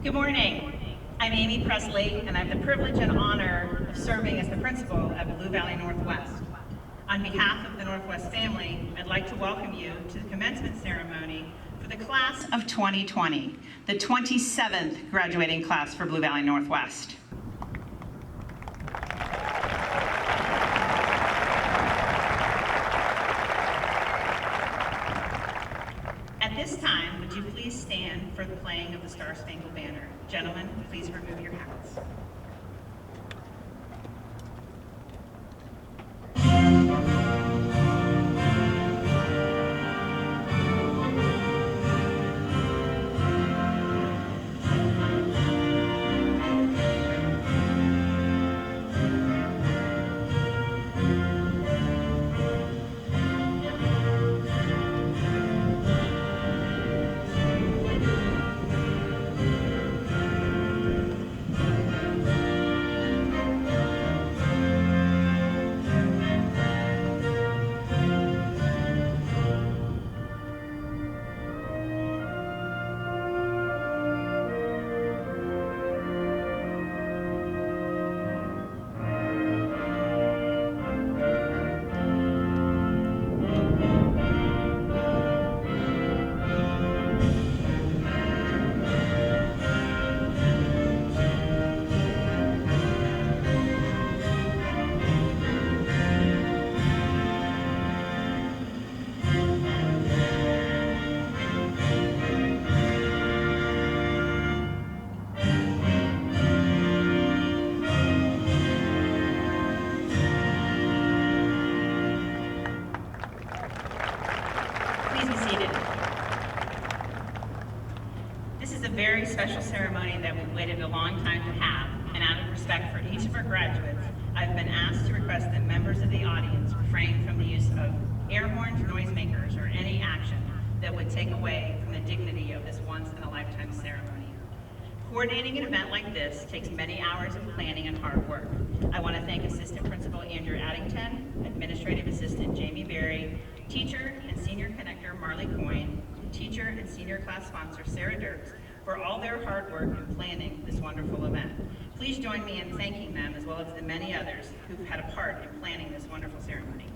Good morning. I'm Amy Presley, and I have the privilege and honor of serving as the principal at Blue Valley Northwest. On behalf of the Northwest family, I'd like to welcome you to the commencement ceremony for the class of 2020, the 27th graduating class for Blue Valley Northwest. At this time, would you please stand for the playing of the Star-Spangled Banner? Gentlemen, please remove your hats. Very special ceremony that we've waited a long time to have, and out of respect for each of our graduates, I've been asked to request that members of the audience refrain from the use of air horns, noisemakers, or any action that would take away from the dignity of this once-in-a-lifetime ceremony. Coordinating an event like this takes many hours of planning and hard work. I want to thank Assistant Principal Andrew Addington, Administrative Assistant Jamie Berry, Teacher and Senior Connector Marley Coyne, Teacher and Senior Class Sponsor Sarah Dirks, for all their hard work in planning this wonderful event. Please join me in thanking them, as well as the many others who've had a part in planning this wonderful ceremony.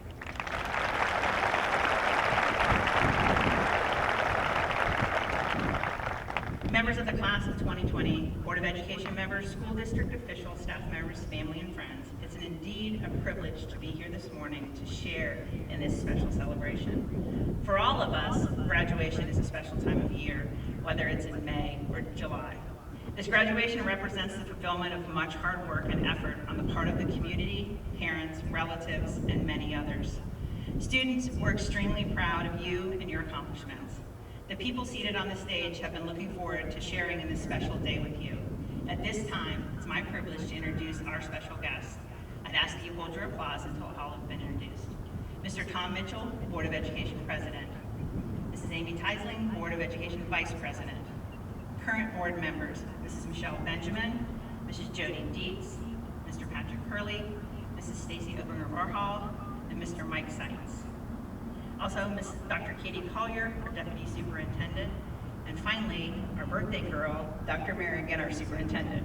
Members of the class of 2020, Board of Education members, school district officials, staff members, family, and friends, it's indeed a privilege to be here this morning to share in this special celebration. For all of us, graduation is a special time of year, whether it's in May or July. This graduation represents the fulfillment of much hard work and effort on the part of the community, parents, relatives, and many others. Students, we're extremely proud of you and your accomplishments. The people seated on the stage have been looking forward to sharing in this special day with you. At this time, it's my privilege to introduce our special guests. I'd ask that you hold your applause until all have been introduced. Mr. Tom Mitchell, Board of Education President. Mrs. Amy Teisling, Board of Education Vice President. Current board members, Mrs. Michelle Benjamin, Mrs. Jody Dietz, Mr. Patrick Hurley, Mrs. Stacy Oberner-Varhal, and Mr. Mike Seitz. Also, Mrs. Dr. Katie Collier, our Deputy Superintendent, and finally, our birthday girl, Dr. Merrigan, our Superintendent.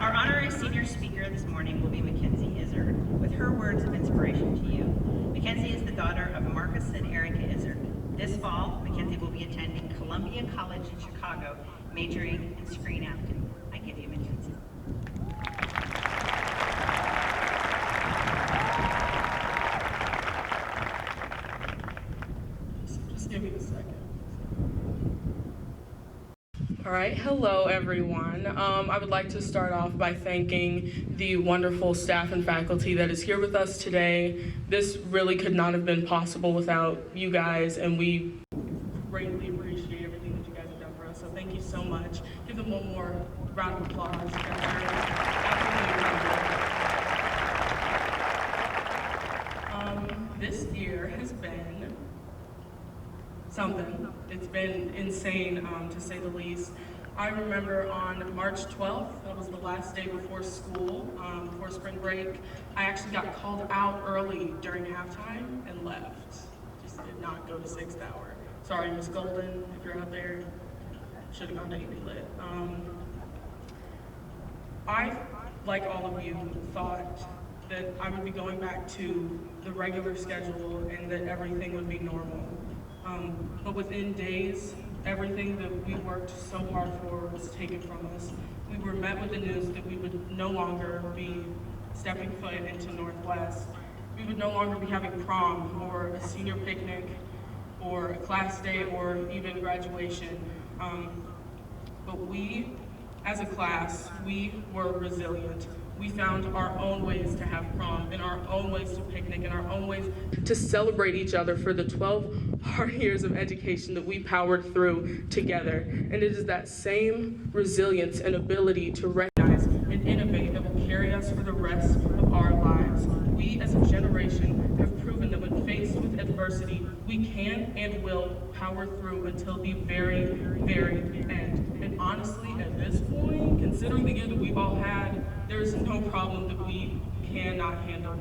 Our honorary senior speaker this morning will be Mackenzie Izzard, with her words of inspiration to you. Mackenzie is the daughter of Marcus and Erica Izzard. This fall, Mackenzie will be attending Columbia College in Chicago, majoring in screen acting. I give you Mackenzie. Just give me a second. All right, hello everyone. I would like to start off by thanking the wonderful staff and faculty that is here with us today. This really could not have been possible without you guys, and we greatly appreciate everything that you guys have done for us, so thank you so much. Give them one more round of applause. This year has been something. It's been insane, to say the least. I remember on March 12th, that was the last day before school, before spring break, I actually got called out early during halftime and left. Just did not go to 6th hour. Sorry, Miss Golden, if you're out there, should have gone to AP Lit. I, like all of you, thought that I would be going back to the regular schedule and that everything would be normal. But within days, everything that we worked so hard for was taken from us. We were met with the news that we would no longer be stepping foot into Northwest. We would no longer be having prom or a senior picnic or a class day or even graduation. But we, as a class, we were resilient. We found our own ways to have prom, and our own ways to picnic, and our own ways to celebrate each other for the 12 hard years of education that we powered through together. And it is that same resilience and ability to recognize and innovate that will carry us for the rest of our lives. We as a generation have proven that when faced with adversity, we can and will power through until the very, very end. And honestly, at this point, considering the year that we've all had, there is no problem that we cannot handle.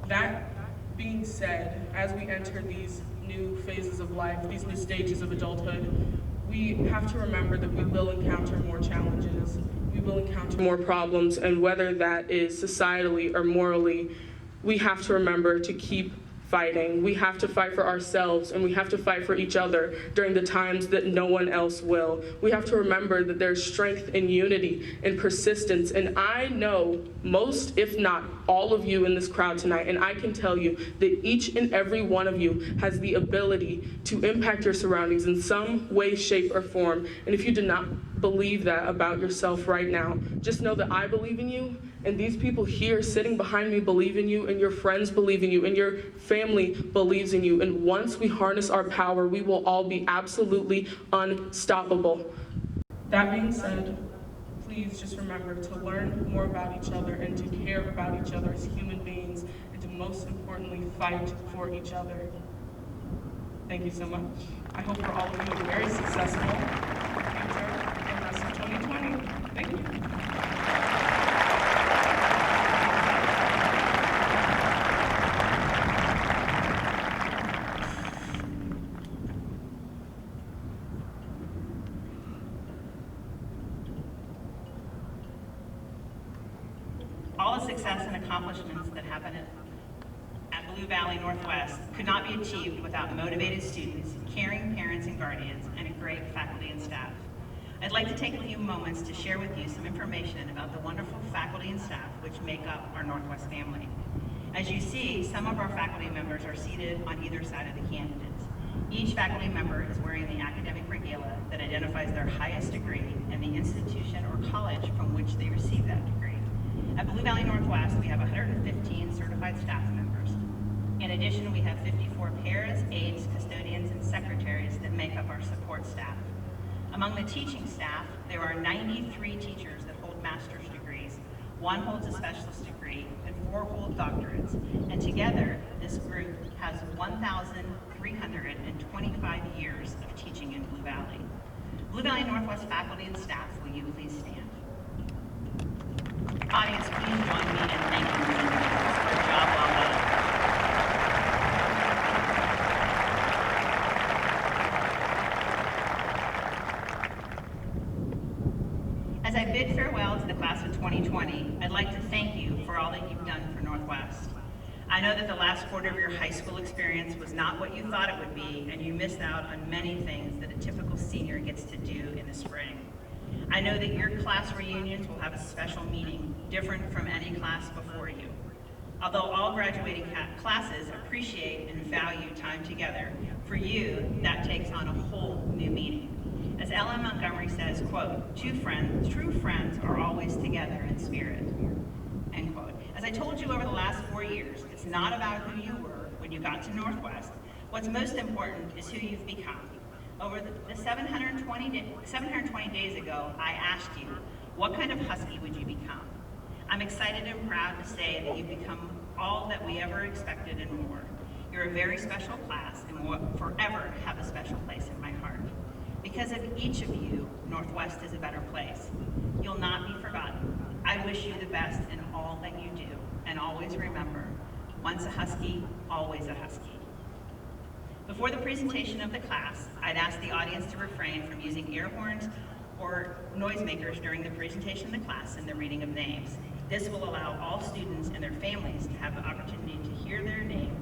That being said, as we enter these new phases of life, these new stages of adulthood, we have to remember that we will encounter more challenges. We will encounter more problems, and whether that is societally or morally, we have to remember to keep fighting. We have to fight for ourselves, and we have to fight for each other during the times that no one else will. We have to remember that there's strength in unity and persistence, and I know most, if not all of you in this crowd tonight, and I can tell you that each and every one of you has the ability to impact your surroundings in some way, shape, or form. And if you do not believe that about yourself right now, just know that I believe in you, and these people here sitting behind me believe in you, and your friends believe in you, and your family believes in you. And once we harness our power, we will all be absolutely unstoppable. That being said, please just remember to learn more about each other and to care about each other as human beings, and to most importantly, fight for each other. Thank you so much. I hope for all of you a very successful future and rest of 2020. Thank you. All the success and accomplishments that happen at Blue Valley Northwest could not be achieved without motivated students, caring parents and guardians, and a great faculty and staff. I'd like to take a few moments to share with you some information about the wonderful faculty and staff which make up our Northwest family. As you see, some of our faculty members are seated on either side of the candidates. Each faculty member is wearing the academic regalia that identifies their highest degree and the institution or college from which they received that degree. At Blue Valley Northwest, we have 115 certified staff members. In addition, we have 54 pairs, aides, custodians, and secretaries that make up our support staff. Among the teaching staff, there are 93 teachers that hold master's degrees, 1 holds a specialist degree, and 4 hold doctorates. And together, this group has 1,325 years of teaching in Blue Valley. Blue Valley Northwest faculty and staff, will you please stand? Audience, please join me in thanking the individuals for a job well done. As I bid farewell to the class of 2020, I'd like to thank you for all that you've done for Northwest. I know that the last quarter of your high school experience was not what you thought it would be, and you missed out on many things that a typical senior gets to do in the spring. I know that your class reunions will have a special meaning, different from any class before you. Although all graduating classes appreciate and value time together, for you, that takes on a whole new meaning. As Ellen Montgomery says, quote, true friends are always together in spirit, end quote. As I told you over the last 4 years, it's not about who you were when you got to Northwest. What's most important is who you've become. Over the 720 days ago, I asked you, what kind of Husky would you become? I'm excited and proud to say that you've become all that we ever expected and more. You're a very special class and will forever have a special place in my heart. Because of each of you, Northwest is a better place. You'll not be forgotten. I wish you the best in all that you do, and always remember, once a Husky, always a Husky. Before the presentation of the class, I'd ask the audience to refrain from using air horns or noisemakers during the presentation of the class and the reading of names. This will allow all students and their families to have the opportunity to hear their name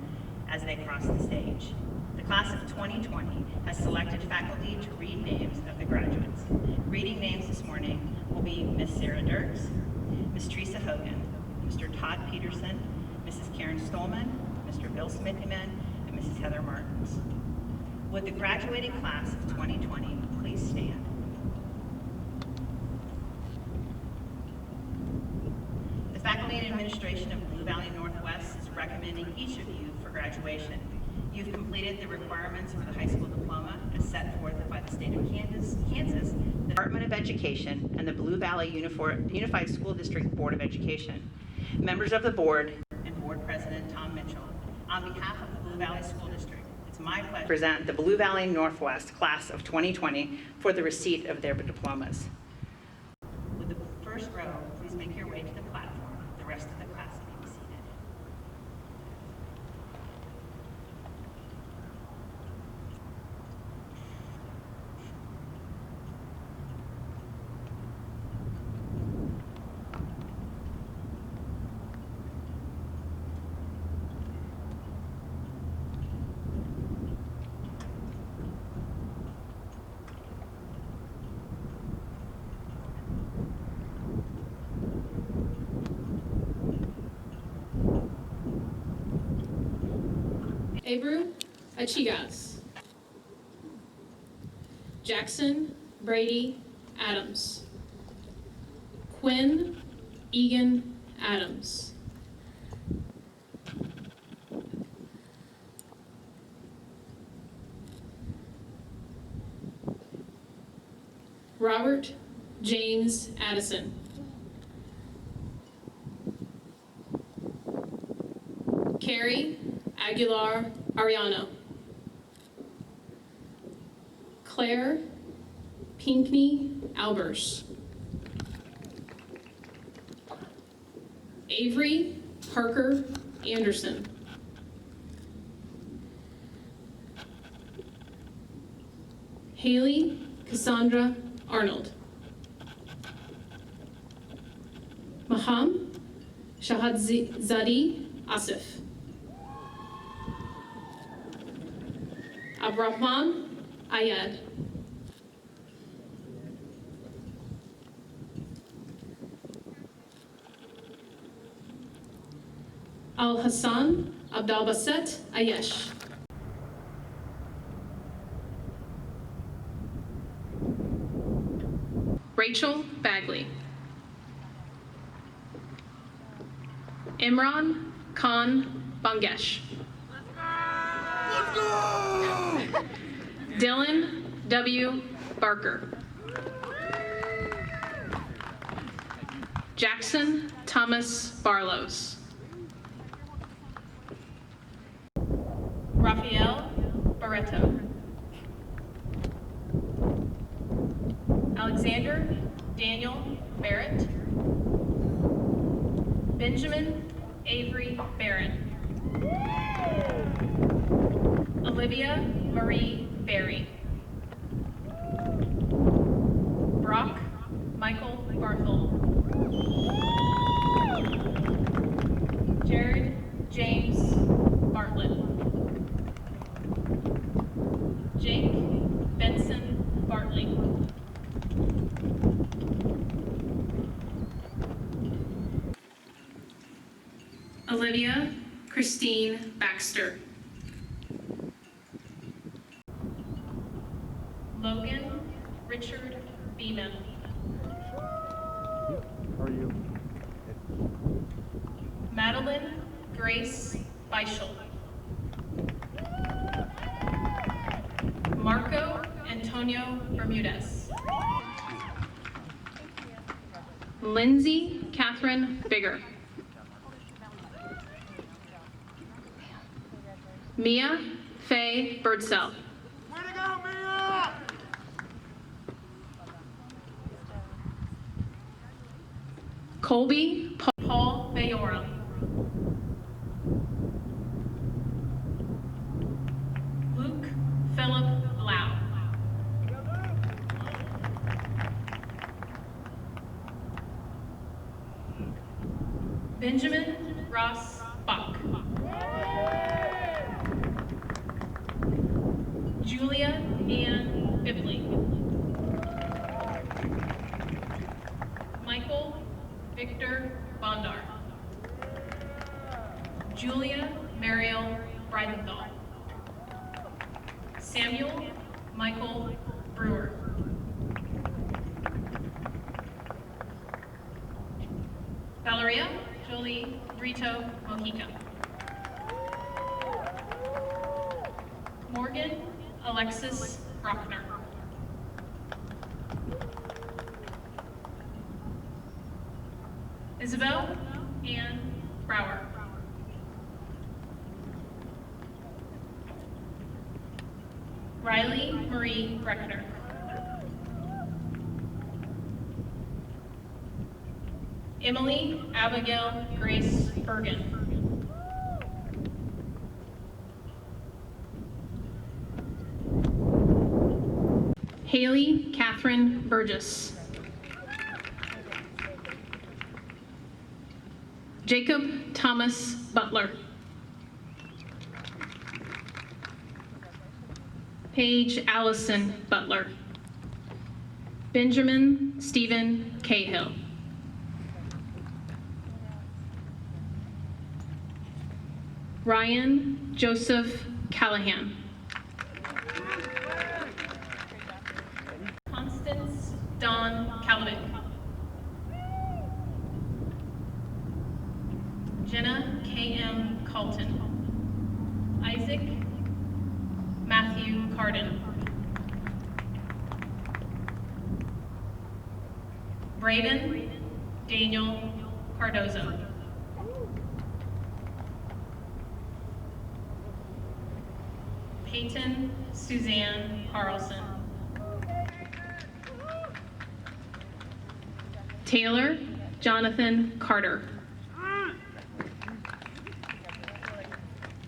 as they cross the stage. The class of 2020 has selected faculty to read names of the graduates. Reading names this morning will be Miss Sarah Dirks, Miss Teresa Hogan, Mr. Todd Peterson, Mrs. Karen Stolman, Mr. Bill Smithyman, and Mrs. Heather Martins. Would the graduating class of 2020 please stand? The faculty and administration of Blue Valley Northwest is recommending each of you for graduation. You've completed the requirements for the high school diploma as set forth by the state of Kansas, the Department of Education, and the Blue Valley Unified School District Board of Education. Members of the board and board president Tom Mitchell, on behalf of the Blue Valley School District, it's my pleasure to present the Blue Valley Northwest class of 2020 for the receipt of their diplomas. Would the first row please make your way to the platform? The rest of the class may be seated. Abru Achigas. Jackson Brady Adams. Quinn Egan Adams. Robert James Addison. Carrie Aguilar Ariano. Claire Pinkney Albers. Avery Parker Anderson. Haley Cassandra Arnold. Maham Shahadzadi Asif. Abrahman Ayad. Al Hassan Abdalbaset Ayesh. Rachel Bagley. Imran Khan Bangesh. Let's go! Dylan W. Barker. Jackson Thomas Barlows. Rafael Barreto. Alexander Daniel Barrett. Benjamin Avery Barron. Olivia Marie Berry. Brock Michael Barthel. Jared James Bartlett. Jake Benson Bartley. Olivia Christine Baxter. Logan Richard Beeman. How are you? Madeline Grace Beischel. Marco Antonio Bermudez. Lindsay Catherine Bigger. Mia Faye Birdsell. Way to go, Mia! Colby Paul Bayora. Luke Philip Lau. Benjamin Ross Bach. Julia Ann Bibley. Michael Victor Bondar. Julia Mariel Breidenthal. Samuel Michael Brewer. Valeria Jolie Brito Mojica. Morgan Alexis Brockner. Isabel Ann Brower. Riley Marie Breckner. Emily Abigail Grace Bergen. Haley Catherine Burgess. Jacob Thomas Butler. Paige Allison Butler. Benjamin Stephen Cahill. Ryan Joseph Callahan. Constance Dawn Calavic. Jenna K.M. Colton. Isaac Matthew Carden. Braden Daniel Cardozo. Peyton Suzanne Carlson. Taylor Jonathan Carter.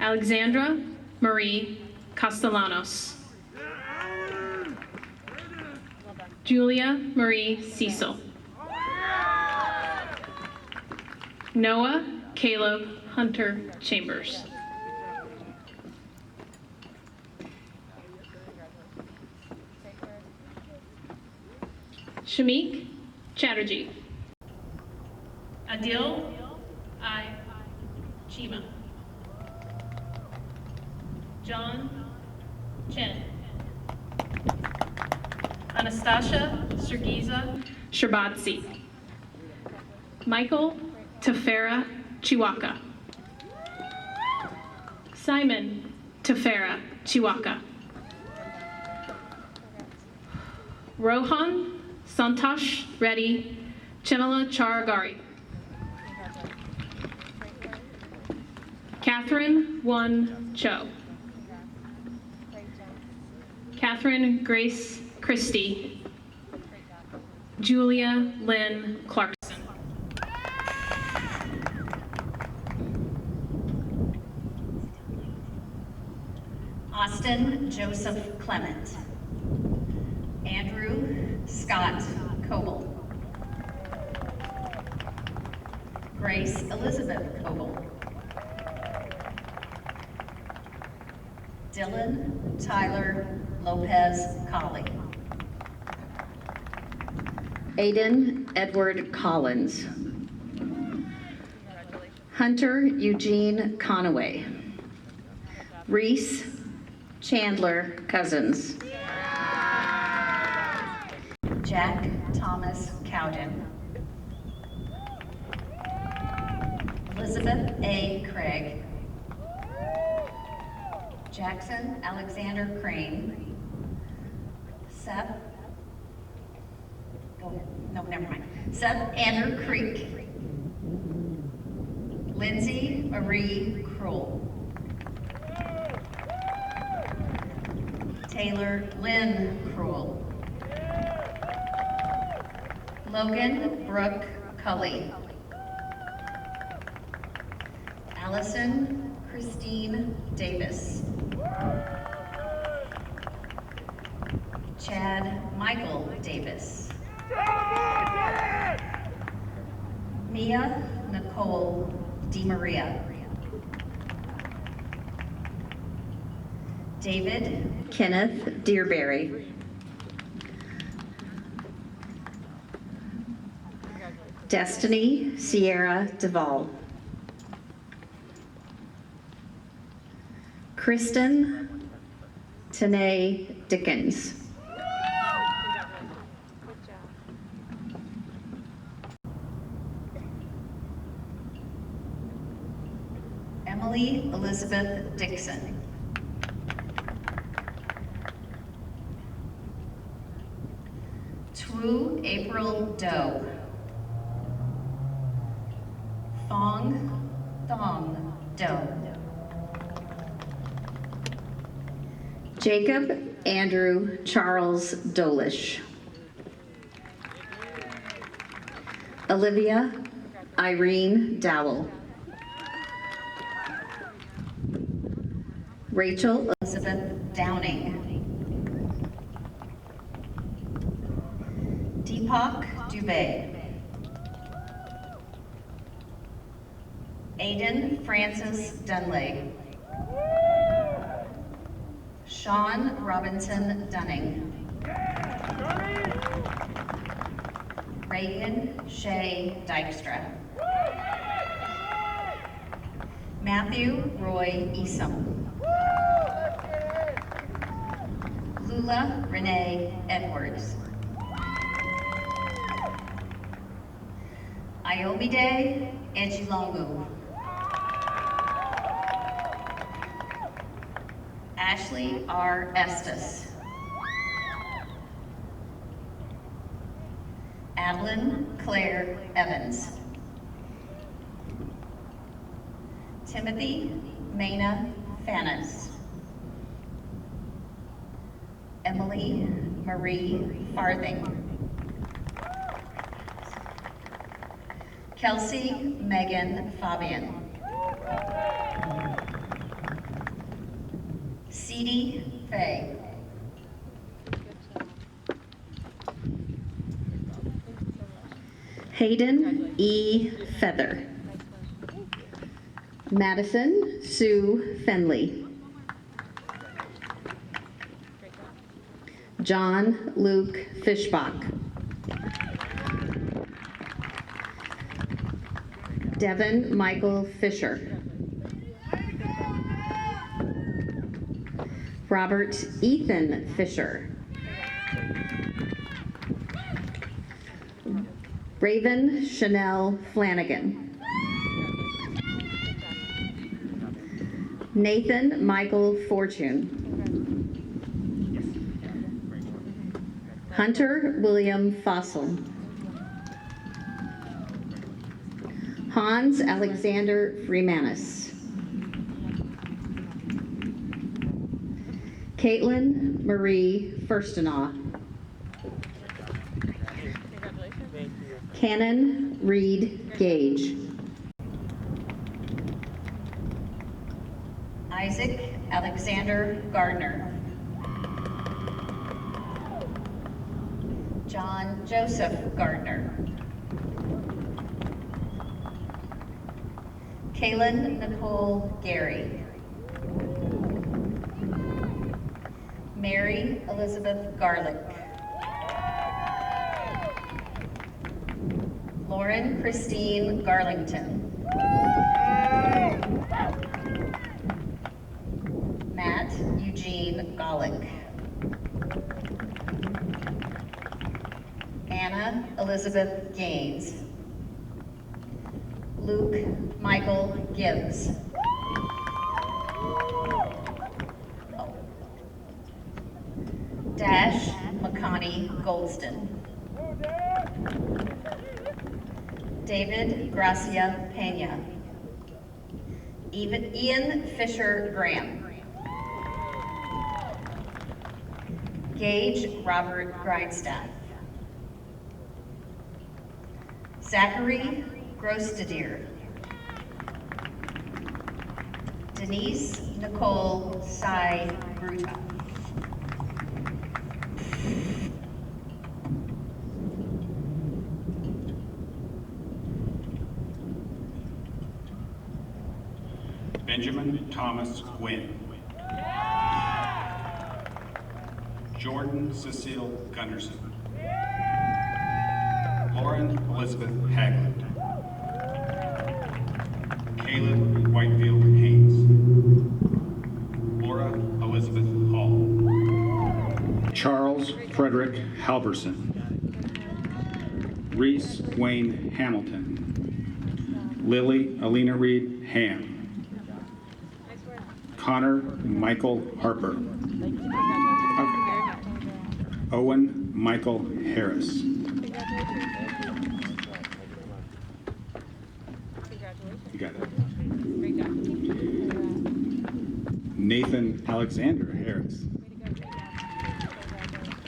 Alexandra Marie Castellanos. Julia Marie Cecil. Noah Caleb Hunter Chambers. Shamik Chatterjee. Adil I. Chima. John Chen. Anastasia Sergiza Sherbatsi. Michael Tefera Chiwaka. Simon Tefera Chiwaka. Rohan Santosh Reddy Chinala Charagari. Catherine Won Cho. Catherine Grace Christie. Julia Lynn Clarkson. Austin Joseph Clement. Andrew Scott Coble. Grace Elizabeth Coble. Dylan Tyler Lopez Colley. Aiden Edward Collins. Hunter Eugene Conaway. Reese Chandler Cousins. Jack Thomas Cowden. Elizabeth A. Craig. Jackson Alexander Crane. Seth, go ahead. No, never mind. Seth Andrew Creek. Lindsay Marie Kroll. Taylor Lynn Kroll. Logan Brooke Cully. Allison Christine Davis. Chad Michael Davis. Mia Nicole DeMaria. David Kenneth Dearberry. Destiny Sierra Duvall. Kristen Tanae Dickens. Emily Elizabeth Dixon. Twu April Doe. Thong Doe. Jacob Andrew Charles Dolish. Olivia Irene Dowell. Rachel Elizabeth Downing. Deepak Dubey. Aiden Francis Dunley. Sean Robinson Dunning. Reagan Shea Dykstra. Matthew Roy Esom. Lula Renee Edwards. Ayomide Ejilongu. Ashley R. Estes. Adeline Claire Evans. Timothy Maina Fanas. Emily Marie Farthing. Kelsey Megan Fabian. Ceedie Faye. Hayden E. Feather. Madison Sue Fenley. John Luke Fishbach. Devin Michael Fisher. Robert Ethan Fisher. Raven Chanel Flanagan. Nathan Michael Fortune. Hunter William Fossil. Hans Alexander Freemanis. Caitlin Marie Firstenaw. Cannon Reed Gage. Isaac Alexander Gardner. John Joseph Gardner. Kaylin Nicole Gary. Mary Elizabeth Garlick. Lauren Christine Garlington. Matt Eugene Golick. Anna Elizabeth Gaines. Luke Michael Gibbs. Dash McConney Goldston. David Gracia Pena. Ian Fisher Graham. Gage Robert Grindstaff. Zachary Grostadier. Denise Nicole Sai Bruta. Benjamin Thomas Gwynn. Jordan Cecile Gunderson. Lauren Elizabeth Haglund. Caleb Whitefield Haynes. Laura Elizabeth Hall. Charles Frederick Halverson. Reese Wayne Hamilton. Lily Alina Reed Ham. Connor Michael Harper. Okay. Owen Michael Harris. You got it. Nathan Alexander Harris.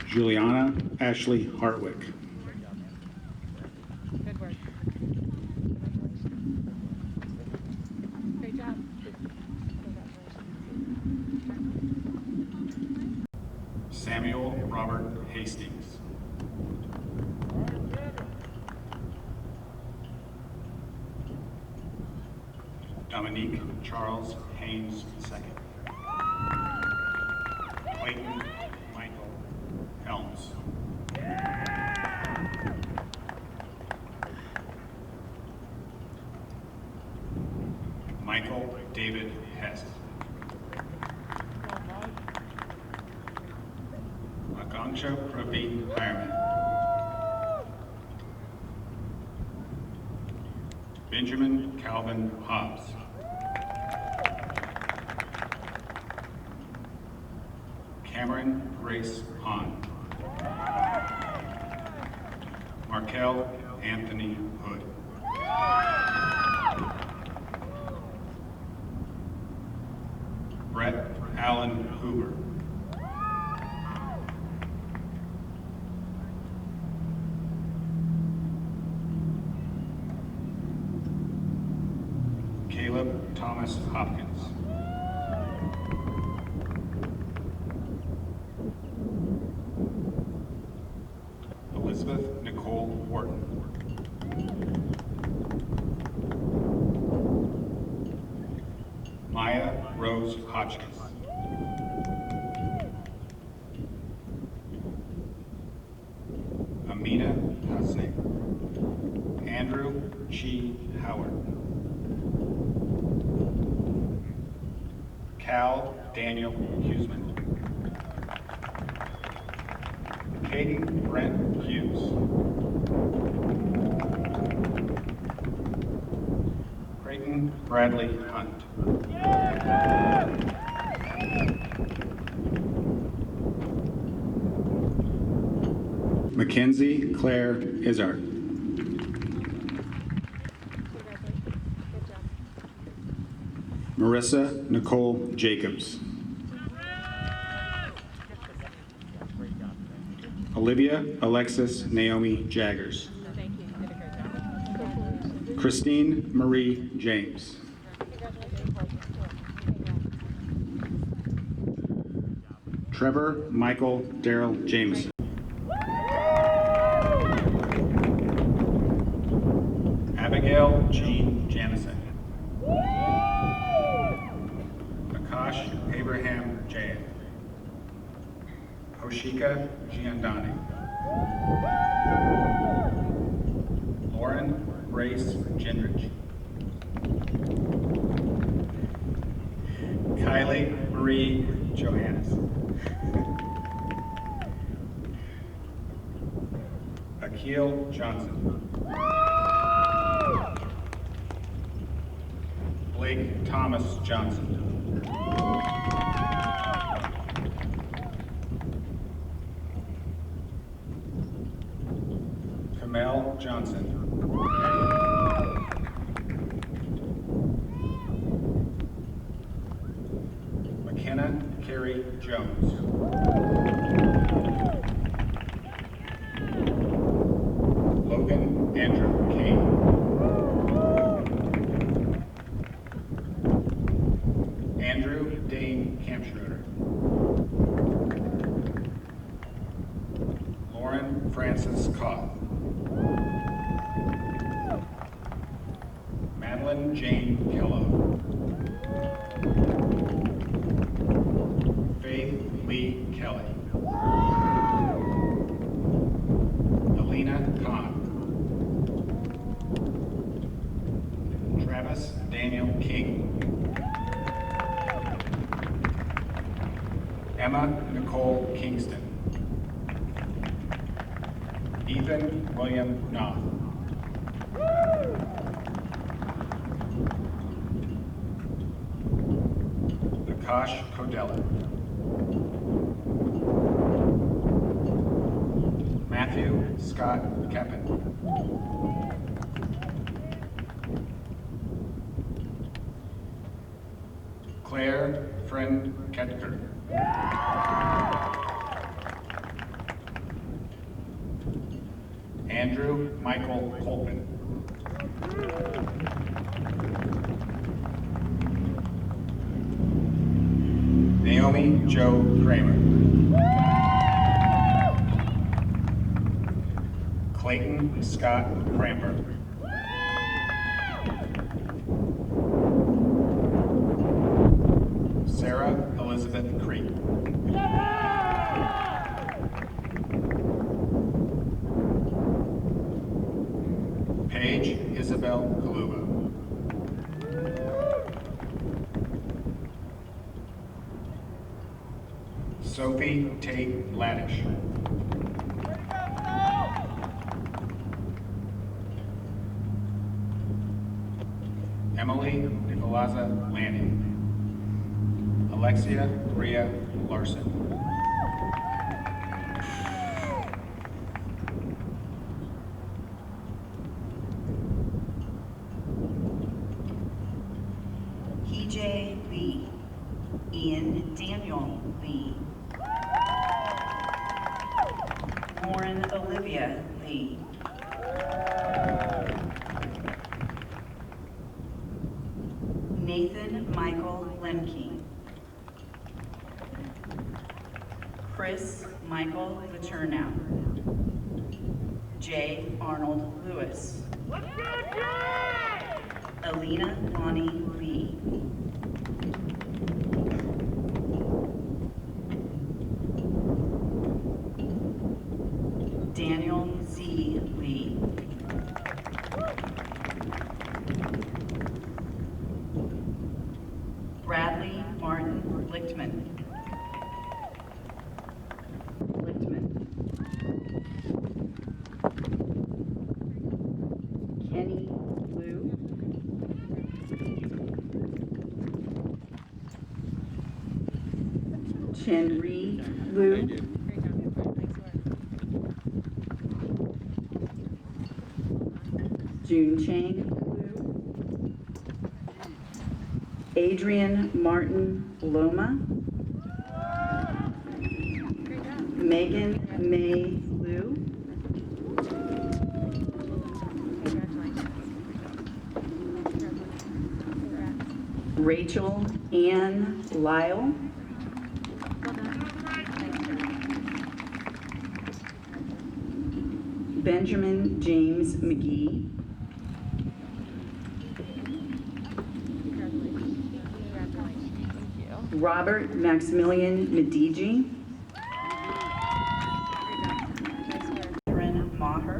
Juliana Ashley Hartwick. Good work. Great job. Samuel Robert Hastings. Dominique Charles Haynes II. Clayton Michael Helms. Michael David Hess. Akanksha Praveen Hireman. Benjamin Calvin Hobbs. Cameron Grace Hahn. Markel Anthony Hood. Brett Allen Hoover. Caleb Thomas Hopkins. Elizabeth Nicole Wharton. Maya Rose Hotchkiss. Amina Hassan. Andrew Chi Howard. Cal Daniel Huseman. Katie Brent Hughes. Creighton Bradley Hunt. Mackenzie Claire Izzard. Good job. Marissa Nicole Jacobs. Olivia Alexis Naomi Jaggers. Thank you. You did a great job. Christine Marie James. Trevor Michael Darrell Jameson. Abigail Jean Jamison. Akash Abraham Jayat. Hoshika Giandani. Lauren Grace Gendrich. Kylie Marie Johannes. Akil Johnson. Blake Thomas Johnson. Kamel Johnson. McKenna Carey Jones. Logan Andrew Kane. Evelyn Jane Kellogg. Faith Lee Kelly. Alina Khan. Travis Daniel King. Emma Nicole Kingston. Ethan William Knopf. Akash Kodella. Matthew Scott Keppen. Claire Friend Ketker. Andrew Michael Colpin. Naomi Joe Kramer. Clayton Scott Cramper. Sarah Elizabeth Creek. Paige Isabel Kaluba. Sophie Tate Laddish. Emily Nicolaza Lanning. Alexia Maria Larson. PJ Lee. Ian Daniel Lee. Lauren Olivia Lee. Nathan Michael Lemke. Chris Michael Paternow. J. Arnold Lewis. Alina Lonnie Lee. Daniel Z. Lee. Bradley Martin Lichtman. Kenny Liu. Chenri Liu. Great job. Thanks, Laura. June Chang Liu. Adrian Martin Loma. Great job. Megan May Liu. Congratulations. Congrats. Rachel Ann Lyle. Well done. Thanks, Sarah. Benjamin James McGee. Congratulations. Congratulations. Thank you. Robert Maximilian Medigi. Great job. Nice work. Catherine Maher.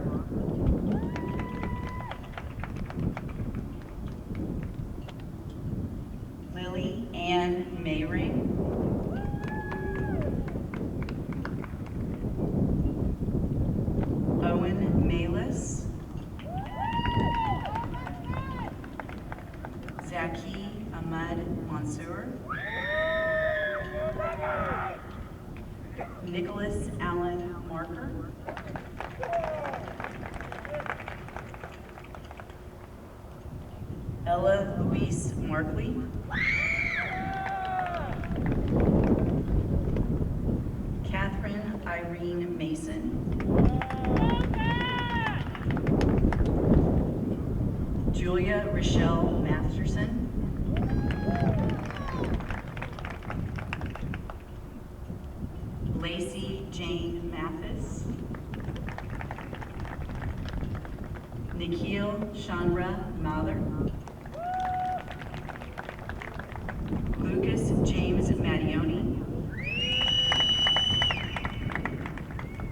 Lily Ann Mayring. Owen Malis. Zaki Ahmad Mansour. Nicholas Allen Marker. Ella Louise Markley. Catherine Irene Mason. Julia Rochelle Masterson. Lacey Jane Mathis. Nikhil Chandra Mather. Lucas James Mattioni,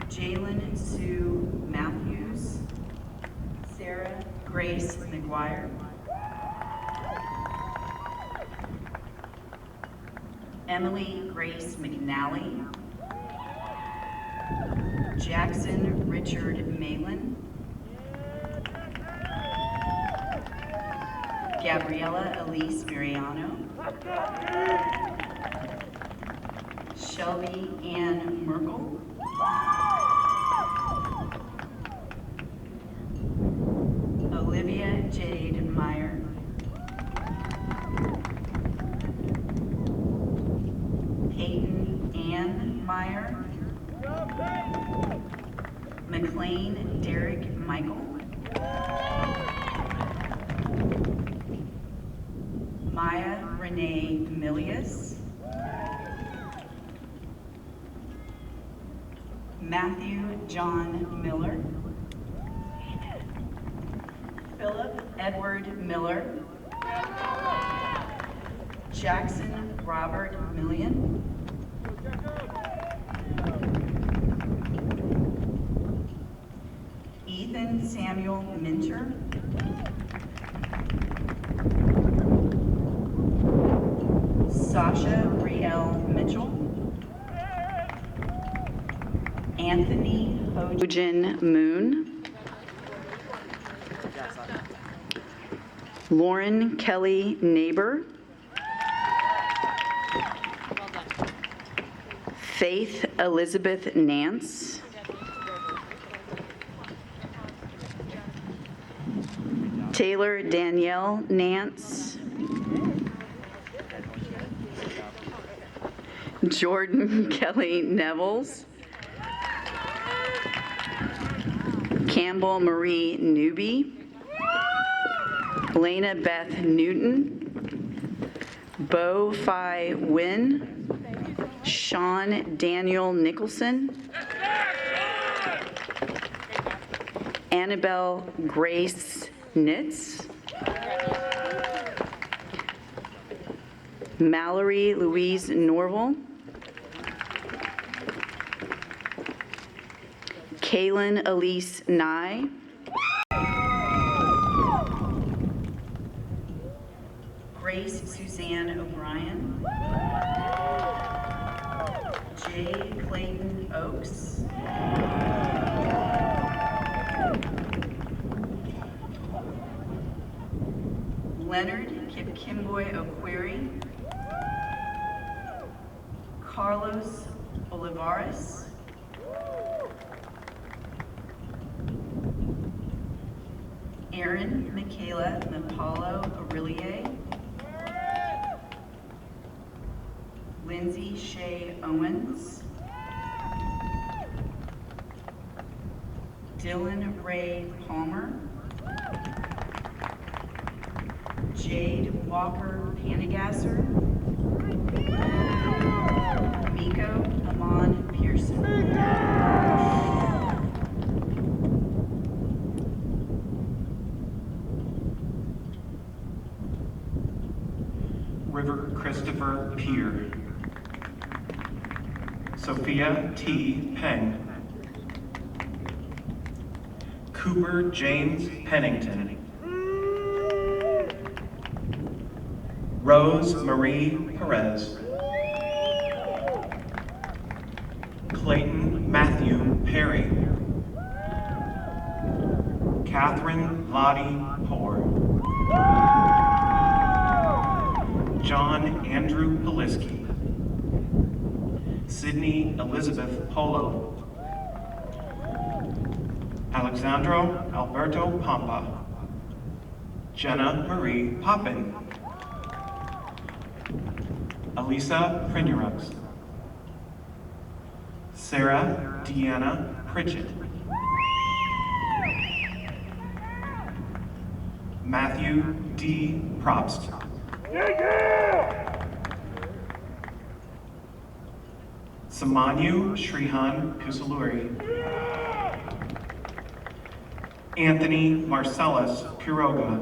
Jalen Sue Matthews, Sarah Grace McGuire, Emily Grace McNally, Jackson Richard Malin, Gabriella Elise Mariano, Shelby Ann Merkel, Olivia Jade Meyer, Peyton Ann Meyer, McLean Derek Michael, Maya Renee Milius, Matthew John Miller, Philip Edward Miller, Jackson Robert Millian, Ethan Samuel Minter, Sasha Riel Mitchell, Anthony Hojan Moon, Lauren Kelly Neighbor, Faith Elizabeth Nance, Taylor Danielle Nance, Jordan Kelly Nevels, Campbell Marie Newby, Lena Beth Newton, Bo Phi Wynn, Sean Daniel Nicholson, Annabelle Grace Nitz, Mallory Louise Norval, Kaylin Elise Nye, Grace Suzanne O'Brien, Jay Clayton Oaks, Leonard Kipkimboy O'Query, Carlos Olivares, Aaron Michaela Napalo Aurelier, Lindsay Shea Owens, Dylan Ray Palmer, Jade Walker Panagasser, Miko Amon Pearson. River Christopher Peer, Sophia T. Peng, Cooper James Pennington, Rose Marie Perez, Clayton Matthew Perry, Catherine Lottie Poor, John Andrew Poliski, Sydney Elizabeth Polo, Alexandro Alberto Pampa, Jenna Marie Poppin, Elisa Prinurux, Sarah Deanna Pritchett, Matthew D. Probst, Samanyu Shrihan Kusaluri, Anthony Marcellus Piroga,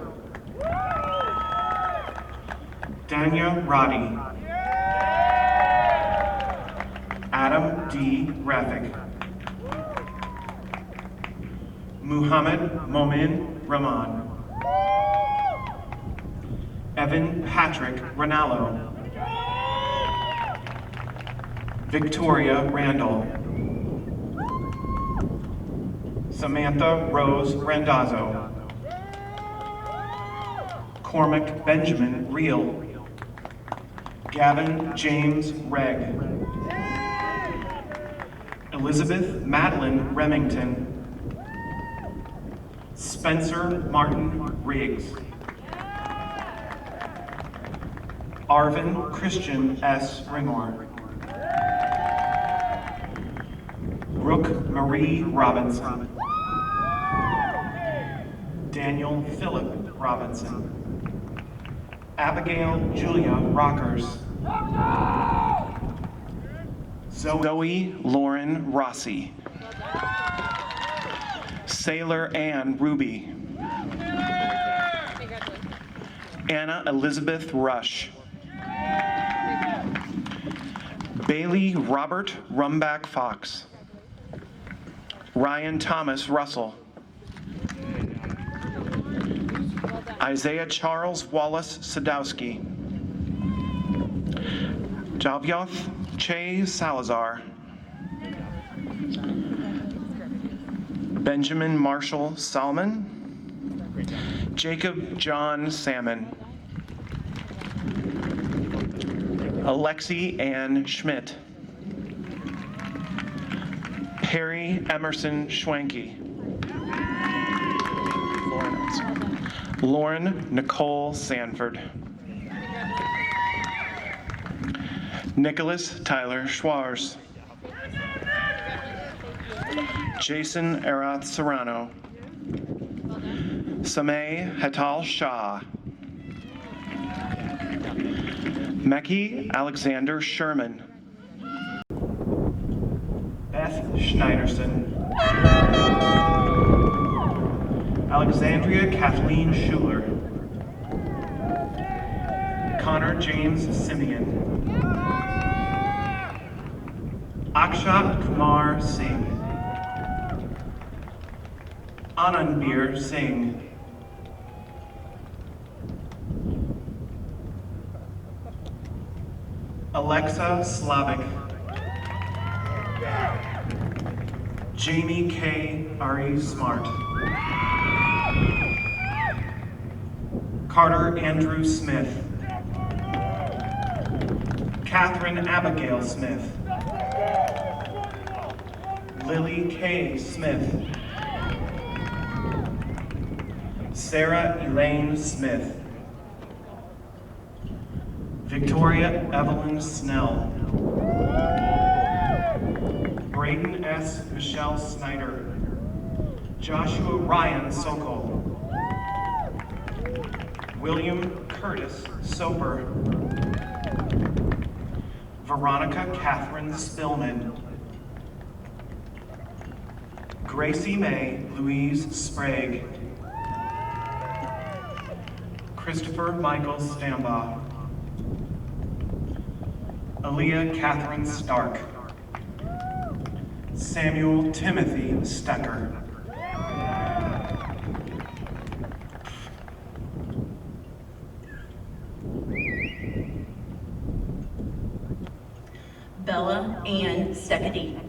Danya Roddy. Adam D. Rafik. Muhammad Momin Rahman. Evan Patrick Ranallo. Victoria Randall. Samantha Rose Randazzo. Cormac Benjamin Reel. Gavin James Regg. Elizabeth Madeline Remington. Spencer Martin Riggs. Arvin Christian S. Ringor. Brooke Marie Robinson. Daniel Philip Robinson. Abigail Julia Rockers. Zoe Lauren Rossi. Sailor Ann Ruby. Anna Elizabeth Rush. Bailey Robert Rumback Fox. Ryan Thomas Russell. Isaiah Charles Wallace Sadowski. Javyoth Che Salazar. Benjamin Marshall Salmon. Jacob John Salmon. Alexi Ann Schmidt. Perry Emerson Schwanke. Lauren Nicole Sanford. Nicholas Tyler Schwarz. Jason Arath Serrano. Samay Hatal Shah. Mekhi Alexander Sherman. Beth Schneiderson. Alexandria Kathleen Schuler. Connor James Simeon. Akshat Kumar Singh. Anandbir Singh. Alexa Slavic. Jamie K. Ari Smart. Carter Andrew Smith. Catherine Abigail Smith. Lily K. Smith. Sarah Elaine Smith. Victoria Evelyn Snell. Braden S. Michelle Snyder. Joshua Ryan Sokol. William Curtis Soper. Veronica Catherine Spillman. Gracie May Louise Sprague. Christopher Michael Stambaugh. Aaliyah Catherine Stark. Samuel Timothy Stecker. Bella Ann Steckedy.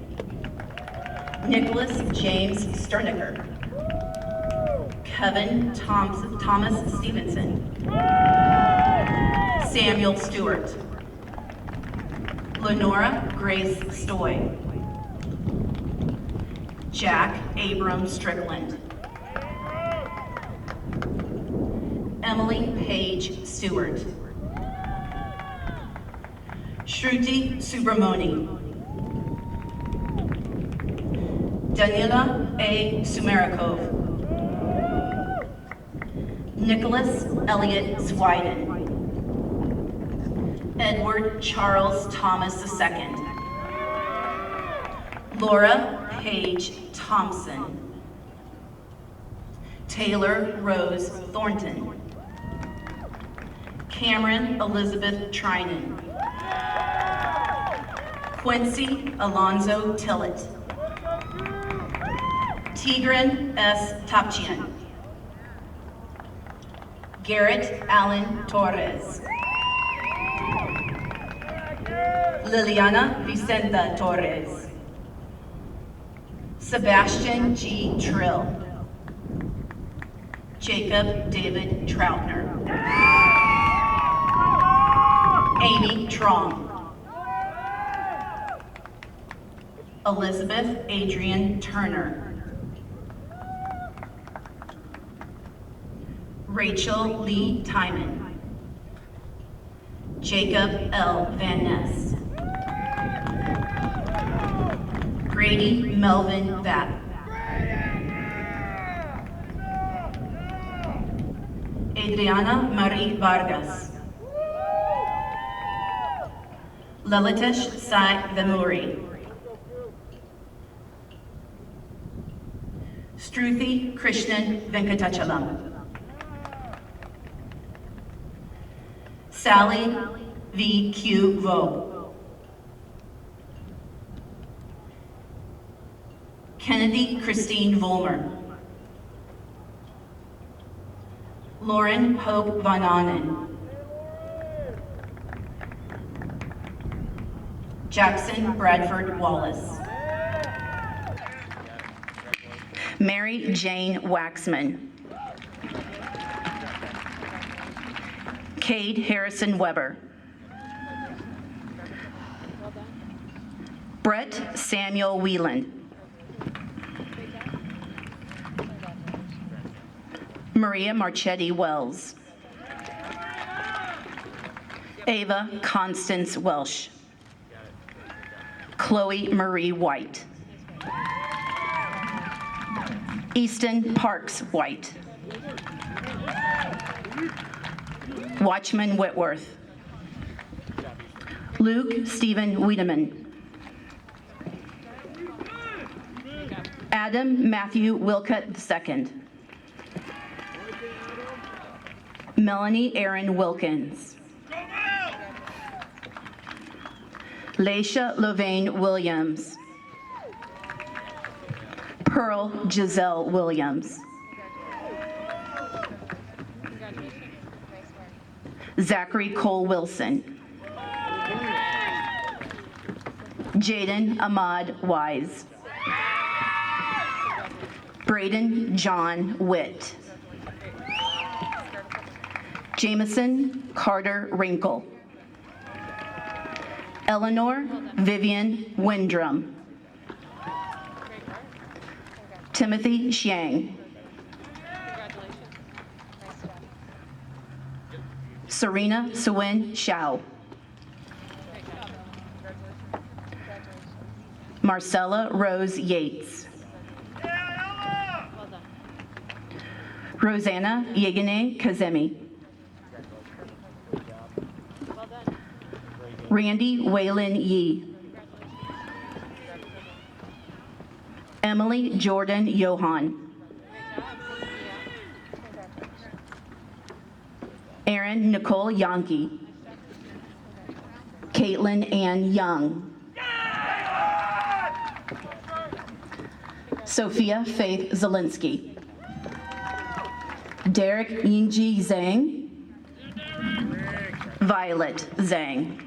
Nicholas James Sternicker. Kevin Thomas Stevenson. Samuel Stewart. Lenora Grace Stoy. Jack Abram Strickland. Emily Page Stewart. Shruti Subramoni. Daniela A. Sumerikov. Nicholas Elliott Swiden. Edward Charles Thomas II. Laura Paige Thompson. Taylor Rose Thornton. Cameron Elizabeth Trinan. Quincy Alonzo Tillett. Tigran S. Tapchian. Garrett Allen Torres. Liliana Vicenta Torres. Sebastian G. Trill. Jacob David Troutner. Amy Trong. Elizabeth Adrian Turner. Rachel Lee Timon. Jacob L. Van Ness. Grady Melvin Vapp. Adriana Marie Vargas. Lalitesh Sai Vemuri. Struthi Krishnan Venkatachalam. Sally V. Q. Vo. Kennedy Christine Volmer. Lauren Hope Van Anen. Jackson Bradford Wallace. Mary Jane Waxman. Cade Harrison Weber. Brett Samuel Whelan. Maria Marchetti Wells. Ava Constance Welsh. Chloe Marie White. Easton Parks White. Watchman Whitworth. Luke Stephen Wiedemann. Adam Matthew Wilcott II. Melanie Aaron Wilkins. Laisha Lavaine Williams. Pearl Giselle Williams. Zachary Cole Wilson. Jaden Ahmad Wise. Braden John Witt. Jameson Carter Wrinkle. Eleanor Vivian Windrum. Timothy Xiang. Serena Sewin Shao. Marcella Rose Yates. Rosanna Yegane Kazemi. Randy Waylon Yee. Emily Jordan Johan. Erin Nicole Yankee. Caitlin Ann Young. Sophia Faith Zelinsky. Derek Yingji Zhang. Violet Zhang.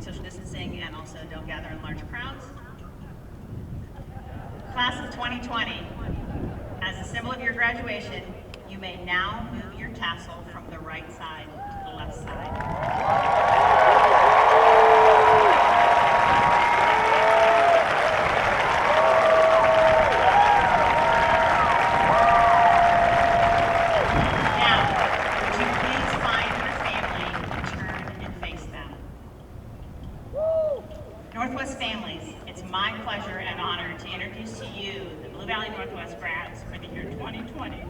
Social distancing distancing and also don't gather in large crowds. Class of 2020, as a symbol of your graduation, you may now move your tassel from the right side to the left side. Northwest families, it's my pleasure and honor to introduce to you the Blue Valley Northwest grads for the year 2020.